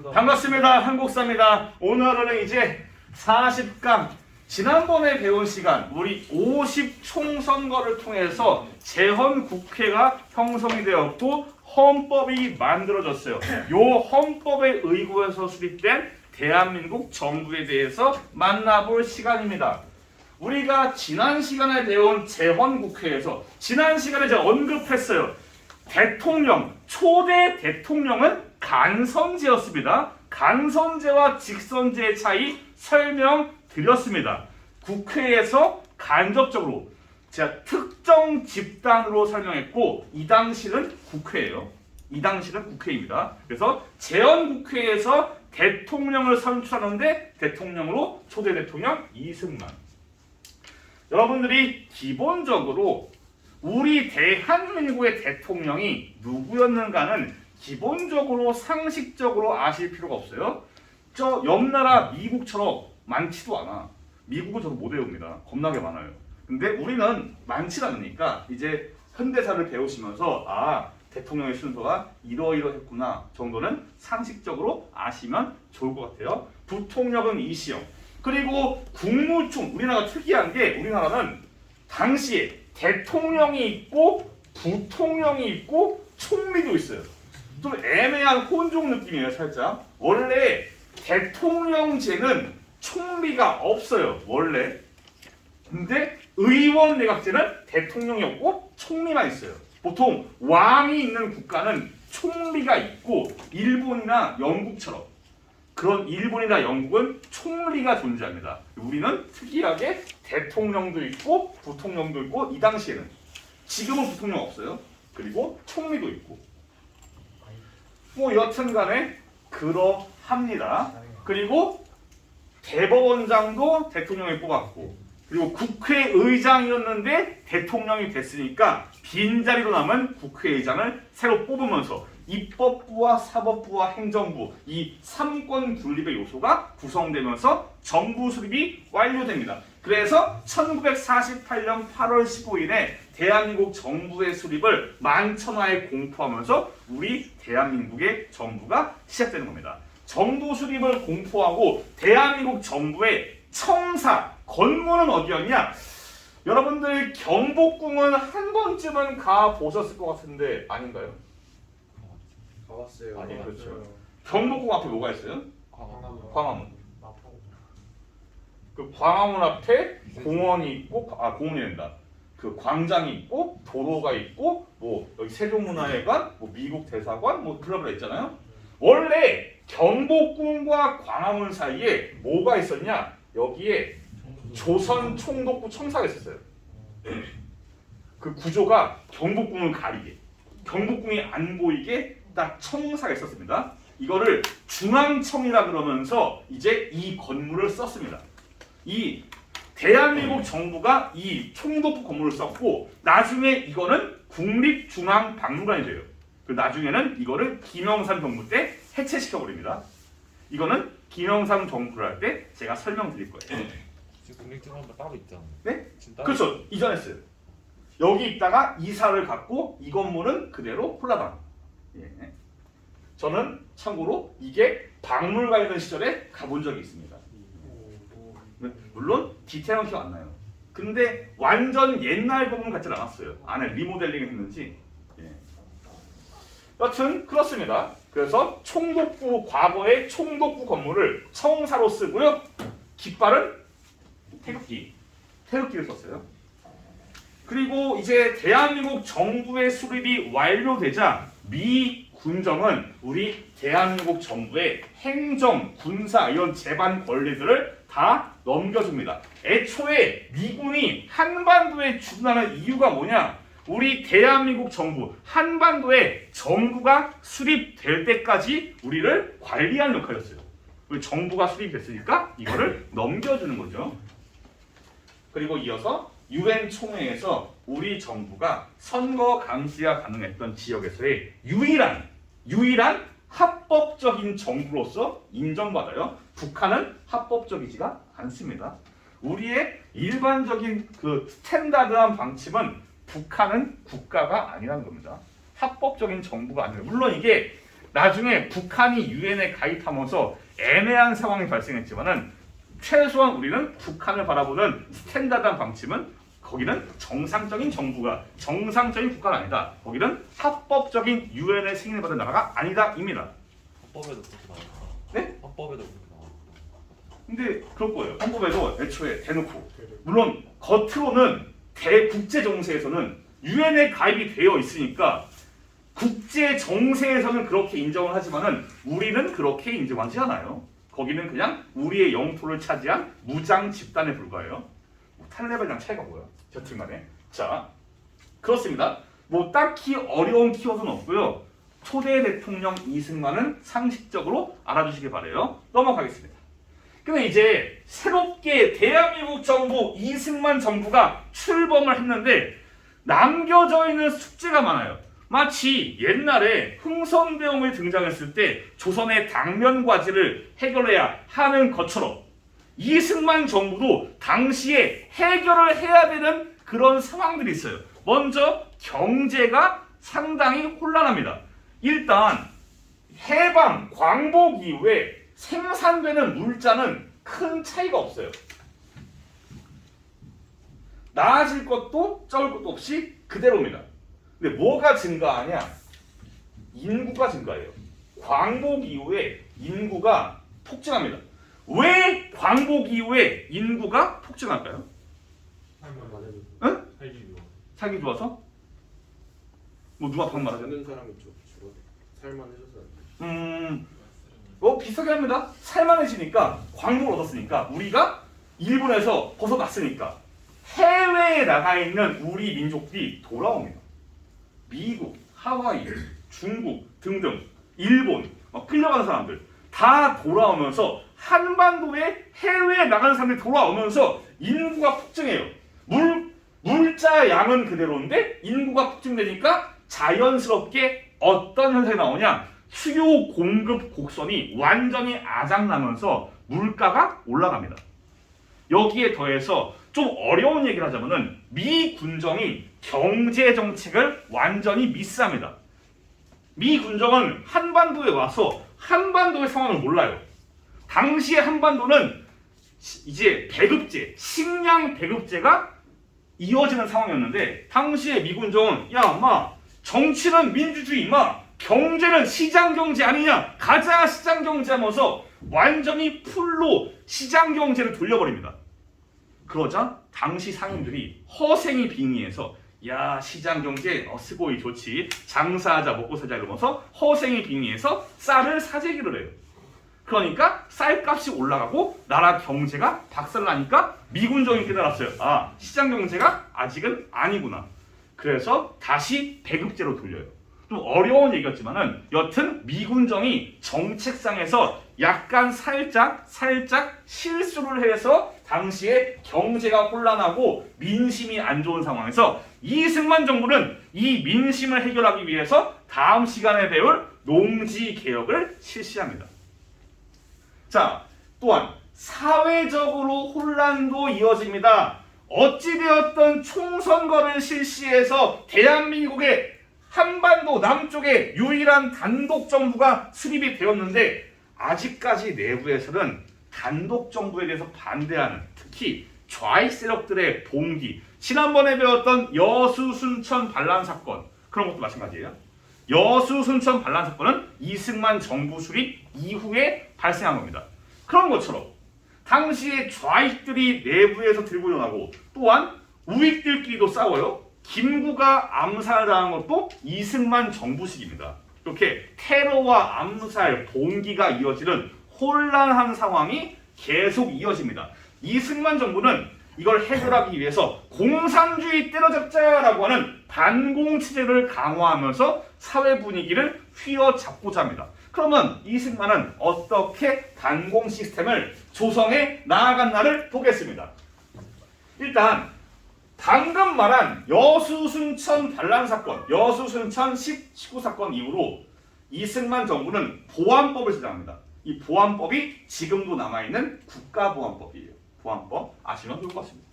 반갑습니다. 한국사입니다. 오늘은 이제 40강 지난번에 배운 시간 우리 50 총선거를 통해서 재헌국회가 형성이 되었고 헌법이 만들어졌어요. 요 헌법에 의거해서 수립된 대한민국 정부에 대해서 만나볼 시간입니다. 우리가 지난 시간에 배운 재헌국회에서 지난 시간에 제가 언급했어요. 대통령, 초대 대통령은 간선제였습니다. 간선제와 직선제의 차이 설명드렸습니다. 국회에서 간접적으로 제가 특정 집단으로 설명했고 이 당시는 국회예요. 이 당시는 국회입니다. 그래서 재헌국회에서 대통령을 선출하는데 대통령으로 초대 대통령 이승만. 여러분들이 기본적으로 우리 대한민국의 대통령이 누구였는가는 기본적으로 상식적으로 아실 필요가 없어요. 저 옆나라 미국처럼 많지도 않아. 미국은 저도 못 외웁니다. 겁나게 많아요. 근데 우리는 많지 않으니까 이제 현대사를 배우시면서 아 대통령의 순서가 이러이러했구나 정도는 상식적으로 아시면 좋을 것 같아요. 부통령은 이시영. 그리고 국무총. 우리나라가 특이한 게 우리나라는 당시에 대통령이 있고 부통령이 있고 총리도 있어요. 좀 애매한 혼종 느낌이에요. 살짝. 원래 대통령제는 총리가 없어요. 원래. 근데 의원 내각제는 대통령이 없고 총리만 있어요. 보통 왕이 있는 국가는 총리가 있고 일본이나 영국처럼 그런 일본이나 영국은 총리가 존재합니다. 우리는 특이하게 대통령도 있고 부통령도 있고 이 당시에는 지금은 부통령 없어요. 그리고 총리도 있고 뭐 여튼간에 그러합니다. 그리고 대법원장도 대통령이 뽑았고 그리고 국회의장이었는데 대통령이 됐으니까 빈자리로 남은 국회의장을 새로 뽑으면서 입법부와 사법부와 행정부 이 3권 분립의 요소가 구성되면서 정부 수립이 완료됩니다. 그래서 1948년 8월 15일에 대한민국 정부의 수립을 만천하에 공포하면서 우리 대한민국의 정부가 시작되는 겁니다. 정부 수립을 공포하고 대한민국 정부의 청사, 건물은 어디였냐? 여러분들 경복궁은 한 번쯤은 가보셨을 것 같은데 아닌가요? 가봤어요. 아니 그렇죠. 경복궁 앞에 뭐가 있어요? 광화문. 그 광화문 앞에 공원이 있고 공원이 된다. 그 광장이 있고 도로가 있고 뭐 여기 세종문화회관, 뭐 미국 대사관 뭐 블라블라 있잖아요. 원래 경복궁과 광화문 사이에 뭐가 있었냐? 여기에 조선 총독부 청사가 있었어요. 그 구조가 경복궁을 가리게, 경복궁이 안 보이게 딱 청사가 있었습니다. 이거를 중앙청이라 그러면서 이제 이 건물을 썼습니다. 이 대한민국 정부가 이 총독부 건물을 썼고 나중에 이거는 국립중앙박물관이 돼요. 그 나중에는 이거를 김영삼 정부 때 해체시켜버립니다. 이거는 김영삼 정부를 할 때 제가 설명드릴 거예요. 지금 국립중앙관 따로 있잖아요. 네? 지금 따로 그렇죠. 이전했어요. 여기 있다가 이사를 갖고 이 건물은 그대로 홀라당. 예. 저는 참고로 이게 박물관이던 시절에 가본 적이 있습니다. 물론 디테일은 기억 안 나요. 근데 완전 옛날 건물 같지는 않았어요. 안에 리모델링을 했는지. 예. 여튼 그렇습니다. 그래서 총독부 과거의 총독부 건물을 청사로 쓰고요. 깃발은 태극기를 썼어요. 그리고 이제 대한민국 정부의 수립이 완료되자 미 군정은 우리 대한민국 정부의 행정, 군사 이런 재반 권리들을 다 넘겨줍니다. 애초에 미군이 한반도에 주둔하는 이유가 뭐냐? 우리 대한민국 정부, 한반도에 정부가 수립될 때까지 우리를 관리하는 역할이었어요. 우리 정부가 수립됐으니까 이거를 넘겨주는 거죠. 그리고 이어서 UN 총회에서 우리 정부가 선거 감시가 가능했던 지역에서의 유일한 합법적인 정부로서 인정받아요. 북한은 합법적이지가 않습니다. 우리의 일반적인 그 스탠다드한 방침은 북한은 국가가 아니라는 겁니다. 합법적인 정부가 아니에요. 물론 이게 나중에 북한이 유엔에 가입하면서 애매한 상황이 발생했지만은 최소한 우리는 북한을 바라보는 스탠다드한 방침은 거기는 정상적인 정부가 정상적인 국가가 아니다. 거기는 합법적인 유엔의 승인을 받은 나라가 아니다입니다. 헌법에도 그렇게 나왔다. 네? 헌법에도 그렇게 나왔다. 근데 그럴 거예요. 헌법에도 애초에 대놓고 물론 겉으로는 대국제 정세에서는 유엔에 가입이 되어 있으니까 국제 정세에서는 그렇게 인정을 하지만은 우리는 그렇게 인정하지 않아요. 거기는 그냥 우리의 영토를 차지한 무장 집단에 불과해요. 탈레반이랑 차이가 뭐야? 여튼간에 자 그렇습니다. 뭐 딱히 어려운 키워드는 없고요. 초대 대통령 이승만은 상식적으로 알아주시길 바래요. 넘어가겠습니다. 근데 이제 새롭게 대한민국 정부 이승만 정부가 출범을 했는데 남겨져 있는 숙제가 많아요. 마치 옛날에 흥선대원이 등장했을 때 조선의 당면과지를 해결해야 하는 것처럼 이승만 정부도 당시에 해결을 해야 되는 그런 상황들이 있어요. 먼저 경제가 상당히 혼란합니다. 일단 해방, 광복 이후에 생산되는 물자는 큰 차이가 없어요. 나아질 것도 적을 것도 없이 그대로입니다. 근데 뭐가 증가하냐? 인구가 증가해요. 광복 이후에 인구가 폭증합니다. 왜 광복 이후에 인구가 폭증할까요? 응? 살기 좋아서? 뭐 누가 방금 말하죠? 사는 사람이 좀 줄어들. 살만해져서. 비슷하게 합니다. 살만해지니까 광복을 얻었으니까 우리가 일본에서 벗어났으니까 해외에 나가 있는 우리 민족들이 돌아옵니다. 미국, 하와이, 중국 등등 일본 막 끌려가는 사람들 다 돌아오면서 한반도에 해외에 나가는 사람들이 돌아오면서 인구가 폭증해요. 물자 양은 그대로인데 인구가 폭증되니까 자연스럽게 어떤 현상이 나오냐? 수요 공급 곡선이 완전히 아작나면서 물가가 올라갑니다. 여기에 더해서 좀 어려운 얘기를 하자면은 미 군정이 경제 정책을 완전히 미스합니다. 미 군정은 한반도에 와서 한반도의 상황을 몰라요. 당시의 한반도는 이제 배급제, 식량 배급제가 이어지는 상황이었는데 당시에 미 군정은 야, 마 정치는 민주주의, 마 경제는 시장 경제 아니냐, 가자 시장 경제 하면서 완전히 풀로 시장 경제를 돌려버립니다. 그러자 당시 상인들이 허생이 빙의해서 야 시장 경제 스고이 좋지 장사하자 먹고 살자 이러면서 허생이 빙의해서 쌀을 사재기를 해요. 그러니까 쌀값이 올라가고 나라 경제가 박살나니까 미군정이 깨달았어요. 아 시장 경제가 아직은 아니구나. 그래서 다시 배급제로 돌려요. 좀 어려운 얘기였지만은 여튼 미군정이 정책상에서 약간 살짝 실수를 해서 당시에 경제가 혼란하고 민심이 안 좋은 상황에서 이승만 정부는 이 민심을 해결하기 위해서 다음 시간에 배울 농지 개혁을 실시합니다. 자, 또한 사회적으로 혼란도 이어집니다. 어찌되었던 총선거를 실시해서 대한민국의 한반도 남쪽에 유일한 단독 정부가 수립이 되었는데 아직까지 내부에서는 단독 정부에 대해서 반대하는 특히 좌익 세력들의 봉기, 지난번에 배웠던 여수 순천 반란 사건 그런 것도 마찬가지예요. 여수 순천 반란 사건은 이승만 정부 수립 이후에 발생한 겁니다. 그런 것처럼 당시에 좌익들이 내부에서 들고 일어나고 또한 우익들끼리도 싸워요. 김구가 암살당한 것도 이승만 정부 시기입니다. 이렇게 테러와 암살, 봉기가 이어지는 혼란한 상황이 계속 이어집니다. 이승만 정부는 이걸 해결하기 위해서 공산주의 때려잡자라고 하는 반공체제를 강화하면서 사회 분위기를 휘어잡고자 합니다. 그러면 이승만은 어떻게 반공 시스템을 조성해 나아갔나를 보겠습니다. 일단 방금 말한 여수 순천 반란 사건, 여수 순천 19 사건 이후로 이승만 정부는 보안법을 제정합니다. 이 보안법이 지금도 남아있는 국가보안법이에요. 보안법 아시면 좋을 것 같습니다.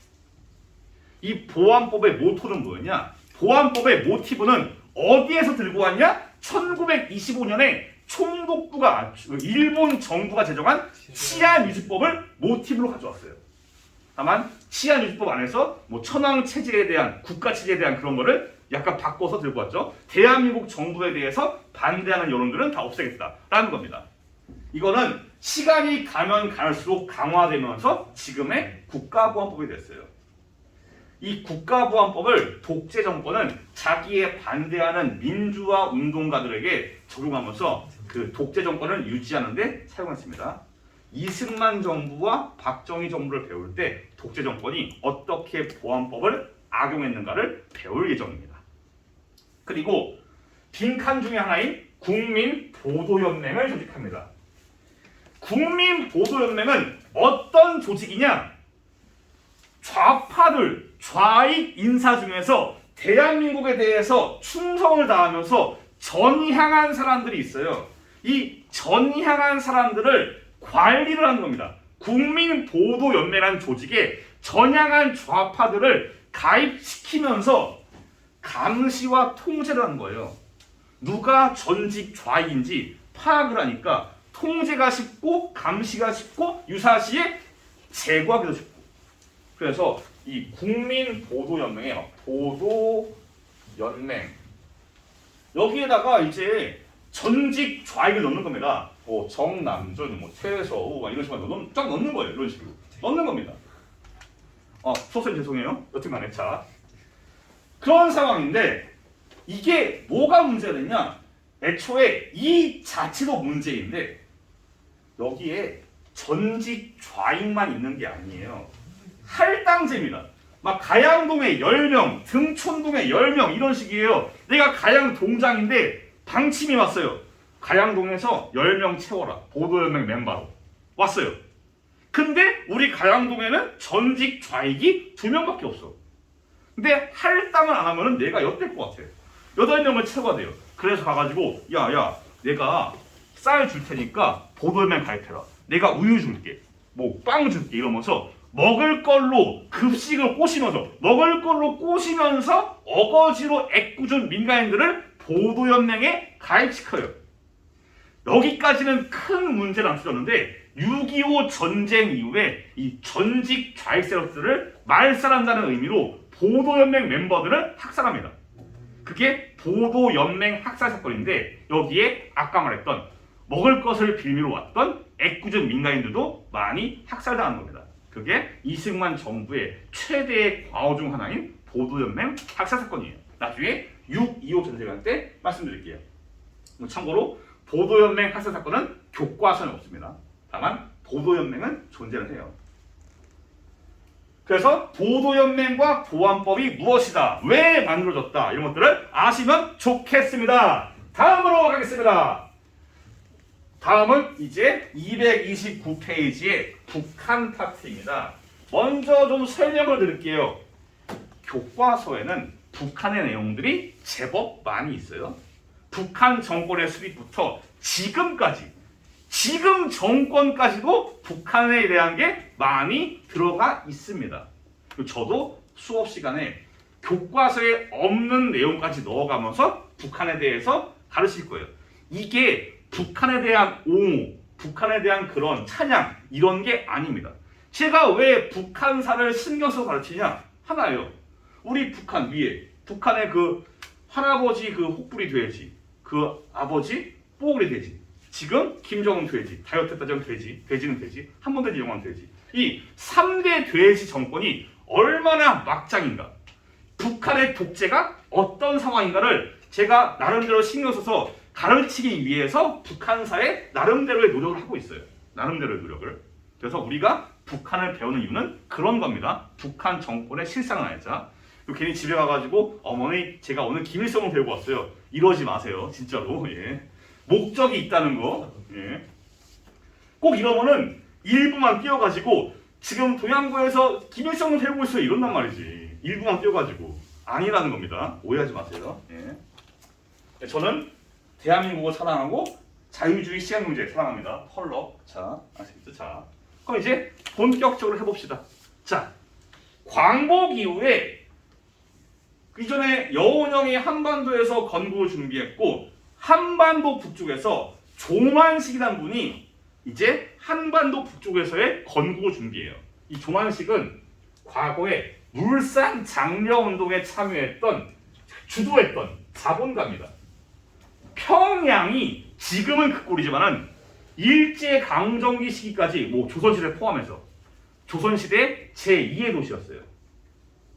이 보안법의 모토는 뭐였냐? 보안법의 모티브는 어디에서 들고 왔냐? 1925년에 총독부가 일본 정부가 제정한 치안유지법을 모티브로 가져왔어요. 다만 치안유지법 안에서 뭐 천황 체제에 대한 국가 체제에 대한 그런 거를 약간 바꿔서 들고 왔죠. 대한민국 정부에 대해서 반대하는 여론들은 다 없애겠다라는 겁니다. 이거는 시간이 가면 갈수록 강화되면서 지금의 국가보안법이 됐어요. 이 국가보안법을 독재 정권은 자기에 반대하는 민주화 운동가들에게 적용하면서 그 독재 정권을 유지하는 데 사용했습니다. 이승만 정부와 박정희 정부를 배울 때 독재 정권이 어떻게 보안법을 악용했는가를 배울 예정입니다. 그리고 빈칸 중에 하나인 국민보도연맹을 조직합니다. 국민보도연맹은 어떤 조직이냐? 좌파들, 좌익 인사 중에서 대한민국에 대해서 충성을 다하면서 전향한 사람들이 있어요. 이 전향한 사람들을 관리를 하는 겁니다. 국민보도연맹이라는 조직에 전향한 좌파들을 가입시키면서 감시와 통제를 하는 거예요. 누가 전직 좌익인지 파악을 하니까 통제가 쉽고 감시가 쉽고 유사시에 제거하기도 쉽고. 그래서 이 국민보도연맹에 보도연맹 여기에다가 이제 전직 좌익을 넣는 겁니다. 뭐 정남준, 뭐 최서우 이런 식으로 쫙 넣는 거예요. 이런 식으로 넣는 겁니다. 선생님 죄송해요. 여튼간에 자 그런 상황인데 이게 뭐가 문제가 됐냐? 애초에 이 자체도 문제인데 여기에 전직 좌익만 있는 게 아니에요. 할당제입니다. 막 가양동에 10명, 등촌동에 10명 이런 식이에요. 내가 가양동장인데 방침이 왔어요. 가양동에서 10명 채워라. 보도연맹 멤버로 왔어요. 근데 우리 가양동에는 전직 좌익이 2명밖에 없어. 근데 할당을 안 하면은 내가 엿댈 것 같아. 8명을 채워야 돼요. 그래서 가가지고 야 내가 쌀 줄 테니까 보도연맹 가입해라. 내가 우유 줄게. 뭐 빵 줄게 이러면서 먹을 걸로 급식을 꼬시면서 어거지로 애꿎은 민간인들을 보도연맹에 가입시켜요. 여기까지는 큰 문제는 안 터졌는데 6.25 전쟁 이후에 이 전직 좌익 세력들을 말살한다는 의미로 보도연맹 멤버들을 학살합니다. 그게 보도연맹 학살 사건인데 여기에 아까 말했던 먹을 것을 빌미로 왔던 애꿎은 민간인들도 많이 학살당한 겁니다. 그게 이승만 정부의 최대의 과오 중 하나인 보도연맹 학살 사건이에요. 나중에 6.25 전쟁할 때 말씀드릴게요. 참고로 보도연맹 학살 사건은 교과서에 없습니다. 다만 보도연맹은 존재를 해요. 그래서 보도연맹과 보안법이 무엇이다, 왜 만들어졌다 이런 것들을 아시면 좋겠습니다. 다음으로 가겠습니다. 다음은 이제 229페이지의 북한 파트입니다. 먼저 좀 설명을 드릴게요. 교과서에는 북한의 내용들이 제법 많이 있어요. 북한 정권의 수립부터 지금까지, 지금 정권까지도 북한에 대한 게 많이 들어가 있습니다. 저도 수업 시간에 교과서에 없는 내용까지 넣어가면서 북한에 대해서 가르칠 거예요. 이게 북한에 대한 옹호, 북한에 대한 그런 찬양 이런 게 아닙니다. 제가 왜 북한사를 신경 써서 가르치냐? 하나예요. 우리 북한 위에 북한의 그 할아버지 그 혹부리 돼지, 그 아버지 뽀글이 돼지, 지금 김정은 돼지, 다이어트 했다면 돼지, 돼지는 돼지, 한 번 돼지 영원 돼지. 이 3대 돼지 정권이 얼마나 막장인가, 북한의 독재가 어떤 상황인가를 제가 나름대로 신경 써서 가르치기 위해서 북한사에 나름대로의 노력을 하고 있어요. 나름대로의 노력을. 그래서 우리가 북한을 배우는 이유는 그런 겁니다. 북한 정권의 실상을 알자. 괜히 집에 가가지고 어머니 제가 오늘 김일성을 배우고 왔어요. 이러지 마세요. 진짜로. 예. 목적이 있다는 거. 예. 꼭 이러면은 일부만 띄워가지고 지금 동양고에서 김일성을 배우고 있어요. 이런단 말이지. 일부만 띄워가지고. 아니라는 겁니다. 오해하지 마세요. 예. 저는 대한민국을 사랑하고 자유주의 시장경제 사랑합니다. 펄럭. 자, 아시겠죠? 자, 그럼 이제 본격적으로 해봅시다. 자, 광복 이후에 이전에 여운형이 한반도에서 건국을 준비했고 한반도 북쪽에서 조만식이라는 분이 이제 한반도 북쪽에서의 건국을 준비해요. 이 조만식은 과거에 물산 장려 운동에 참여했던 주도했던 자본가입니다. 평양이 지금은 그 꼴이지만은 일제 강점기 시기까지 뭐 조선시대 포함해서 조선시대 제2의 도시였어요.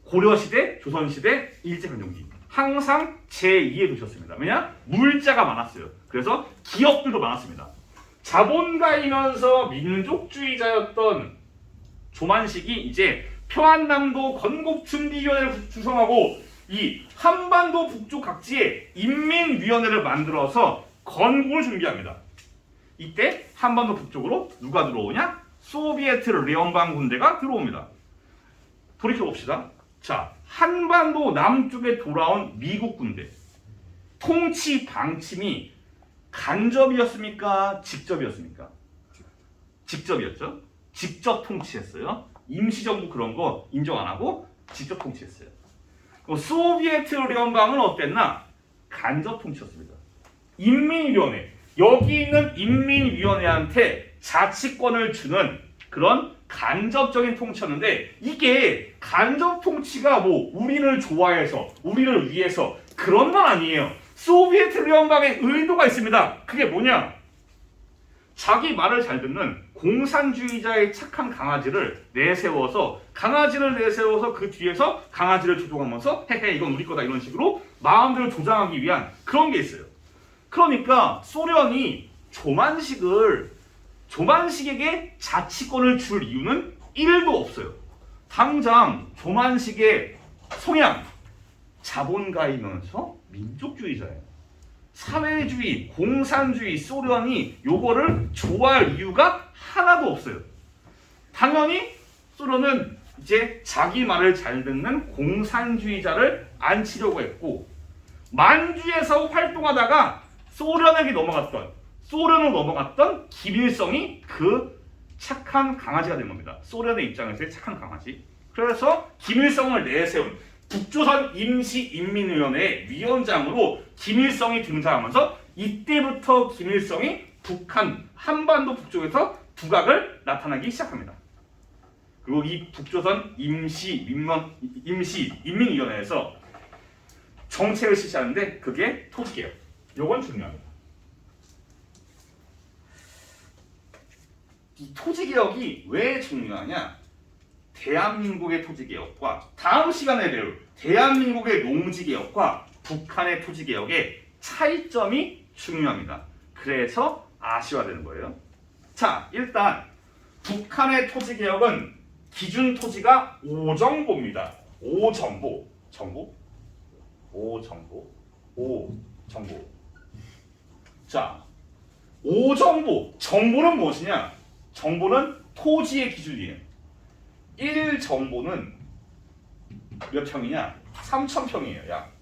고려시대, 조선시대, 일제 강점기 항상 제2의 도시였습니다. 왜냐? 물자가 많았어요. 그래서 기업들도 많았습니다. 자본가이면서 민족주의자였던 조만식이 이제 평안남도 건국준비위원회를 구성하고 이 한반도 북쪽 각지에 인민위원회를 만들어서 건국을 준비합니다. 이때 한반도 북쪽으로 누가 들어오냐? 소비에트联邦 군대가 들어옵니다. 돌이켜봅시다. 자, 한반도 남쪽에 돌아온 미국 군대. 통치 방침이 간접이었습니까? 직접이었습니까? 직접이었죠. 직접 통치했어요. 임시정부 그런 거 인정 안 하고 직접 통치했어요. 소비에트聯邦은 어땠나? 간접 통치였습니다. 인민위원회. 여기 있는 인민위원회한테 자치권을 주는 그런 간접적인 통치였는데 이게 간접 통치가 뭐 우리를 좋아해서 우리를 위해서 그런 건 아니에요. 소비에트聯邦의 의도가 있습니다. 그게 뭐냐? 자기 말을 잘 듣는 공산주의자의 착한 강아지를 내세워서 그 뒤에서 강아지를 조종하면서 헤헤 이건 우리 거다 이런 식으로 마음대로 조장하기 위한 그런 게 있어요. 그러니까 소련이 조만식에게 자치권을 줄 이유는 1도 없어요. 당장 조만식의 성향 자본가이면서 민족주의자예요. 사회주의, 공산주의 소련이 요거를 좋아할 이유가 하나도 없어요. 당연히 소련은 이제 자기 말을 잘 듣는 공산주의자를 앉히려고 했고 만주에서 활동하다가 소련으로 넘어갔던 김일성이 그 착한 강아지가 된 겁니다. 소련의 입장에서의 착한 강아지. 그래서 김일성을 내세운 북조선 임시인민위원회 위원장으로 김일성이 등장하면서 이때부터 김일성이 북한 한반도 북쪽에서 두각을 나타나기 시작합니다. 그리고 이 북조선 임시인민위원회에서 정책을 실시하는데 그게 토지개혁. 요건 중요합니다. 이 토지개혁이 왜 중요하냐? 대한민국의 토지개혁과 다음 시간에 배울 대한민국의 농지개혁과 북한의 토지개혁의 차이점이 중요합니다. 그래서 아시아되는 거예요. 자, 일단 북한의 토지개혁은 기준 토지가 5정보입니다. 5정보. 자, 5정보. 정보는 무엇이냐? 정보는 토지의 기준이에요. 1정보는 몇 평이냐? 3,000평이에요. 약.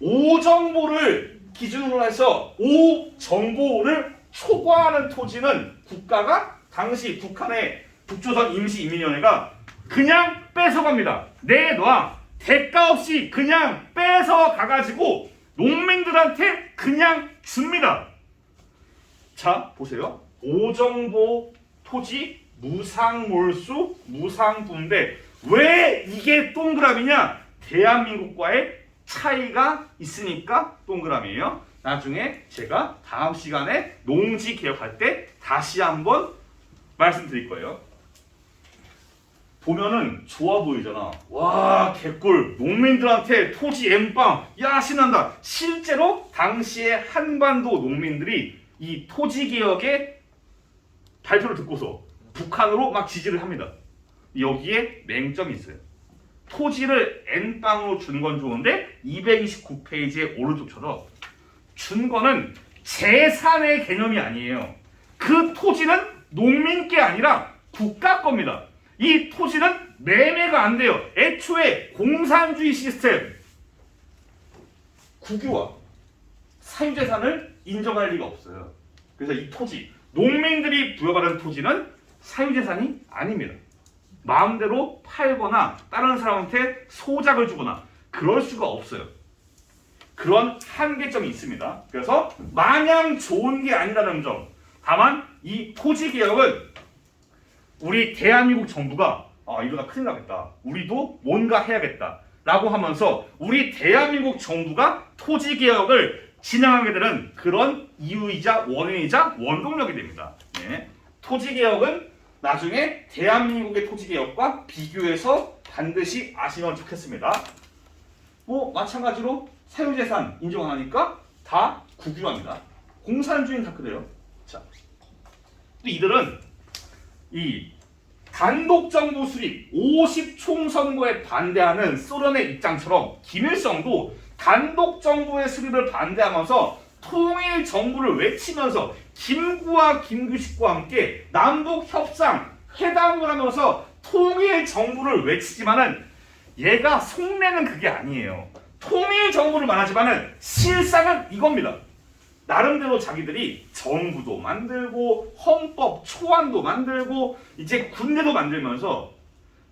5정보를 기준으로 해서 5정보를 초과하는 토지는 국가가 당시 북한의 북조선 임시인민위원회가 그냥 뺏어갑니다. 내놔. 대가 없이 그냥 뺏어가가지고 농민들한테 그냥 줍니다. 자, 보세요. 5정보 토지 무상몰수, 무상분배. 왜 이게 동그라미냐? 대한민국과의 차이가 있으니까 동그라미예요. 나중에 제가 다음 시간에 농지 개혁할 때 다시 한번 말씀드릴 거예요. 보면은 좋아 보이잖아. 와, 개꿀. 농민들한테 토지 엠빵. 야, 신난다. 실제로 당시에 한반도 농민들이 이 토지 개혁의 발표를 듣고서 북한으로 막 지지를 합니다. 여기에 맹점이 있어요. 토지를 N빵으로 주는 건 좋은데 229페이지의 오른쪽처럼 준 거는 재산의 개념이 아니에요. 그 토지는 농민 게 아니라 국가 겁니다. 이 토지는 매매가 안 돼요. 애초에 공산주의 시스템 국유화 사유재산을 인정할 리가 없어요. 그래서 이 토지 농민들이 부여받은 토지는 사유재산이 아닙니다. 마음대로 팔거나 다른 사람한테 소작을 주거나 그럴 수가 없어요. 그런 한계점이 있습니다. 그래서 마냥 좋은 게 아니라는 점. 다만 이 토지개혁은 우리 대한민국 정부가 이러다 큰일 나겠다. 우리도 뭔가 해야겠다. 라고 하면서 우리 대한민국 정부가 토지개혁을 진행하게 되는 그런 이유이자 원인이자 원동력이 됩니다. 네. 토지개혁은 나중에 대한민국의 토지개혁과 비교해서 반드시 아시면 좋겠습니다. 뭐 마찬가지로 사유재산 인정하니까 다 국유화입니다. 공산주의는 다 그래요. 자, 또 이들은 이 단독정부 수립 50총선거에 반대하는 소련의 입장처럼 김일성도 단독정부의 수립을 반대하면서 통일정부를 외치면서 김구와 김규식과 함께 남북협상 회담을 하면서 통일정부를 외치지만은 얘가 속내는 그게 아니에요. 통일정부를 말하지만은 실상은 이겁니다. 나름대로 자기들이 정부도 만들고 헌법 초안도 만들고 이제 군대도 만들면서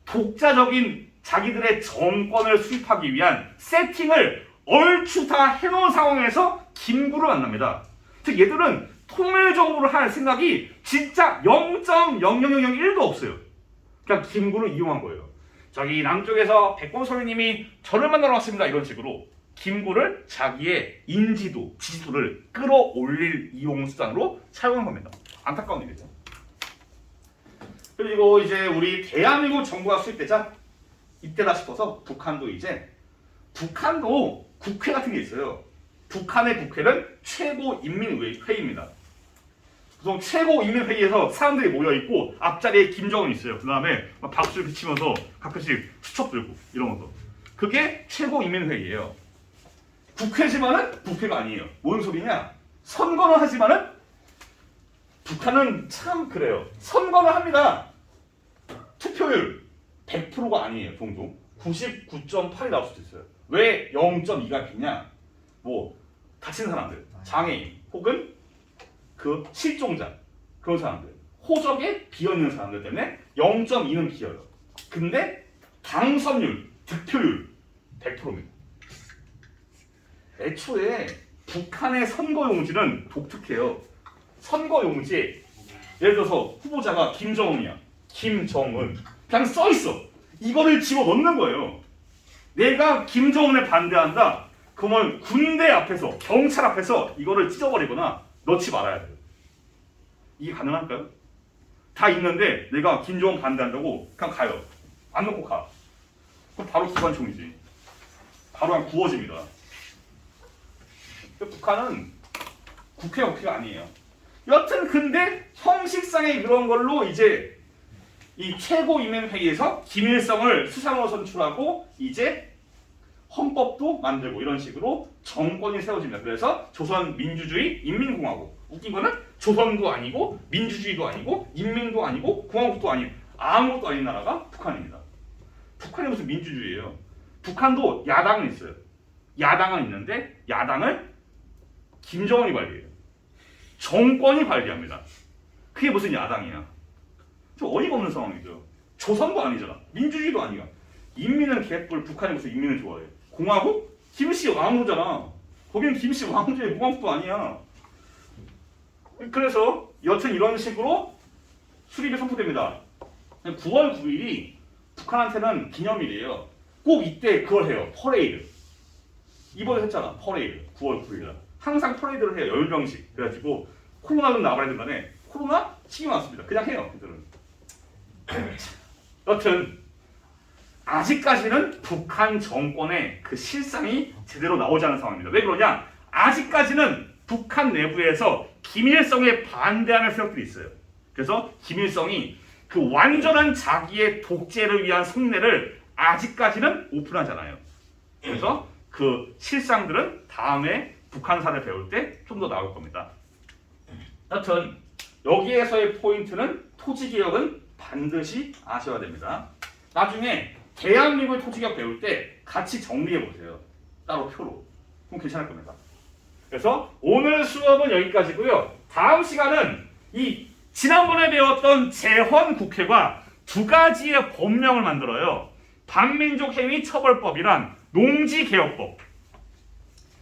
독자적인 자기들의 정권을 수립하기 위한 세팅을 얼추 다 해놓은 상황에서 김구를 만납니다. 즉 얘들은 통일정부를 할 생각이 진짜 0.00001도 없어요. 그냥 김구를 이용한 거예요. 저기 남쪽에서 백범소리님이 저를 만나러 왔습니다. 이런 식으로 김구를 자기의 인지도, 지지도를 끌어올릴 이용수단으로 사용한 겁니다. 안타까운 일이죠. 그리고 이제 우리 대한민국 정부가 수립되자 이때다 싶어서 북한도 국회 같은 게 있어요. 북한의 국회는 최고인민회의입니다. 보통 최고인민회의에서 사람들이 모여있고 앞자리에 김정은이 있어요. 그 다음에 막 박수를 치면서 가끔씩 수첩 들고 이러면서 그게 최고인민회의예요. 국회지만은 국회가 아니에요. 뭔 소리냐? 선거는 하지만은 북한은 참 그래요. 선거는 합니다. 투표율 100%가 아니에요. 종종 99.8이 나올 수도 있어요. 왜 0.2가 비냐? 뭐 다친 사람들, 장애인 혹은 그 실종자 그런 사람들, 호적에 비어있는 사람들 때문에 0.2는 비어요. 근데 당선율, 득표율 100%입니다. 애초에 북한의 선거용지는 독특해요. 선거용지에 예를 들어서 후보자가 김정은이야. 김정은 그냥 써있어. 이거를 집어넣는 거예요. 내가 김정은에 반대한다. 그러면 군대 앞에서 경찰 앞에서 이거를 찢어버리거나 넣지 말아야 돼요. 이게 가능할까요? 다 있는데 내가 김정은 반대한다고 그냥 가요. 안 넣고 가. 그럼 바로 기관총이지. 바로 그냥 구워집니다. 북한은 국회가 아니에요. 여튼 근데 형식상의 그런 걸로 이제 이 최고인민회의에서 김일성을 수상으로 선출하고 이제 헌법도 만들고 이런 식으로 정권이 세워집니다. 그래서 조선민주주의 인민공화국. 웃긴 거는 조선도 아니고 민주주의도 아니고 인민도 아니고 공화국도 아니고 아무것도 아닌 나라가 북한입니다. 북한이 무슨 민주주의예요. 북한도 야당은 있어요. 야당은 있는데 야당을 김정은이 관리해요. 정권이 관리합니다. 그게 무슨 야당이야. 좀 어이가 없는 상황이죠. 조선도 아니잖아. 민주주의도 아니야. 인민은 개뿔. 북한이 무슨 인민을 좋아해. 공화국? 김씨 왕후잖아. 거기는 김씨 왕후제 공화국도 아니야. 그래서 여튼 이런 식으로 수립이 선포됩니다. 9월 9일이 북한한테는 기념일이에요. 꼭 이때 그걸 해요. 퍼레이드. 이번에 했잖아. 퍼레이드. 9월 9일. 항상 퍼레이드를 해요. 열병식. 그래가지고 코로나는 나발이든 간에 코로나 신경 안 씁니다. 그냥 해요. 그들은. 여튼 아직까지는 북한 정권의 그 실상이 제대로 나오지 않은 상황입니다. 왜 그러냐? 아직까지는 북한 내부에서 김일성에 반대하는 세력들이 있어요. 그래서 김일성이 그 완전한 자기의 독재를 위한 속내를 아직까지는 오픈하잖아요. 그래서 그 실상들은 다음에 북한사를 배울 때 좀 더 나올 겁니다. 여튼 여기에서의 포인트는 토지개혁은 반드시 아셔야 됩니다. 나중에 대한민국의 토지개혁 배울 때 같이 정리해 보세요. 따로 표로. 그럼 괜찮을 겁니다. 그래서 오늘 수업은 여기까지고요. 다음 시간은 이 지난번에 배웠던 재헌국회가 두 가지의 법령을 만들어요. 반민족행위 처벌법이란 농지개혁법.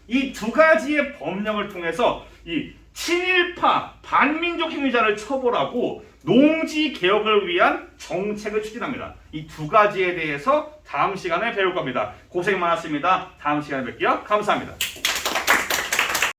이 두 가지의 법령을 통해서 이 친일파 반민족 행위자를 처벌하고 농지 개혁을 위한 정책을 추진합니다. 이 두 가지에 대해서 다음 시간에 배울 겁니다. 고생 많았습니다. 다음 시간에 뵐게요. 감사합니다.